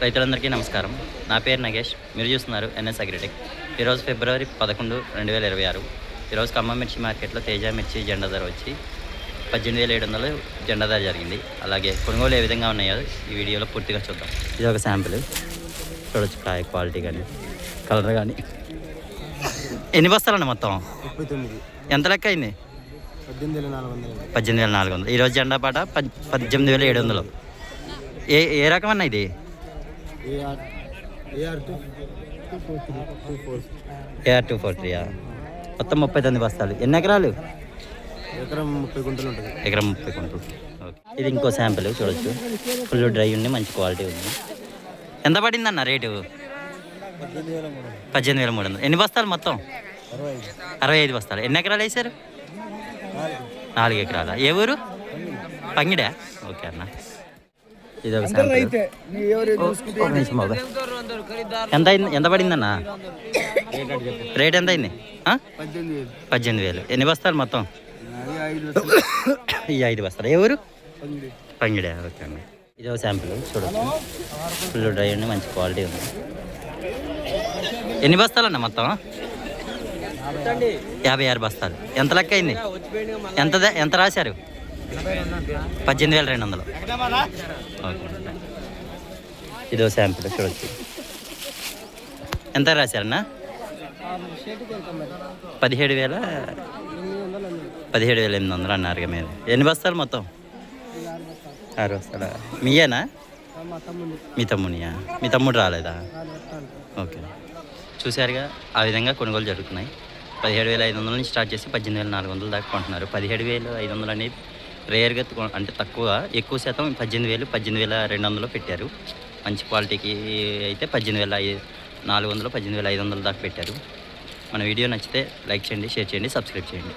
రైతులందరికీ నమస్కారం. నా పేరు నగేష్. మీరు చూస్తున్నారు ఎన్ఎస్ అగ్రిటెక్. ఈరోజు ఫిబ్రవరి 11, 2026. ఈరోజు ఖమ్మం మిర్చి మార్కెట్లో తేజ మిర్చి జెండా ధర వచ్చి 18,700 జెండా ధర జరిగింది. అలాగే కొనుగోలు ఏ విధంగా ఉన్నాయో ఈ వీడియోలో పూర్తిగా చూద్దాం. ఇది ఒక శాంపిల్. చూడొచ్చు కాయ క్వాలిటీ కానీ కలర్ కానీ. ఎన్ని బస్తాలండి మొత్తం? 39. ఎంత లెక్క అయింది? 18,400. 18,400. ఈరోజు జెండా పాట 18,700. ఏ రకం అన్న ఇది? AR243. మొత్తం 39 బస్తాలు. ఎన్ని ఎకరాలు? ఎకరం 30 గుంటలు ఉంటుంది. ఎకరం 30 గుంటలు. ఓకే. ఇది ఇంకో శాంపిల్ చూడొచ్చు. ఫుల్ డ్రై ఉంది, మంచి క్వాలిటీ ఉంది. ఎంత పడింది అన్న రేటు? 18,300. ఎన్ని బస్తాలు మొత్తం? 65 బస్తాలు. ఎన్ని ఎకరాలు వేసారు? 4 ఎకరాల. ఏ ఊరు? పంగిడా? ఓకే అన్న. ఇది ఒక శాంపిల్. ఎంత పడిందన్న రేట్? ఎంత అయింది? 18,000. ఎన్ని బస్తాలు మొత్తం? ఈ 5 బస్తాలు. ఏ ఊరు? పంగిడా. ఓకే అన్న. ఇది ఒక శాంపిల్ చూడొచ్చు. ఫుల్ డ్రై ఉంది, మంచి క్వాలిటీ ఉంది. ఎన్ని బస్తాలు అన్న మొత్తం? 56 బస్తాలు. ఎంత లెక్క అయింది? ఎంత రాశారు? 18,200. ఓకే. ఇదో శాంపిల్ చూడొచ్చు. ఎంత రాశారన్నా? 17,800 అన్నారు మీరు. ఎన్ని బస్తాలు మొత్తం? 6 బస్తాలా? మీయేనా? మీ తమ్మునియా? మీ తమ్ముడు రాలేదా? ఓకే. చూసారుగా, ఆ విధంగా కొనుగోలు జరుగుతున్నాయి. 17,500 నుంచి స్టార్ట్ చేసి 18,400 దాకా కొంటున్నారు. 17,500 అనేది రేర్గా, అంటే తక్కువ. ఎక్కువ శాతం 18,000, 18,200 పెట్టారు. మంచి క్వాలిటీకి అయితే 18,400, 18,500 దాకా పెట్టారు. మన వీడియో నచ్చితే లైక్ చేయండి, షేర్ చేయండి, సబ్స్క్రైబ్ చేయండి.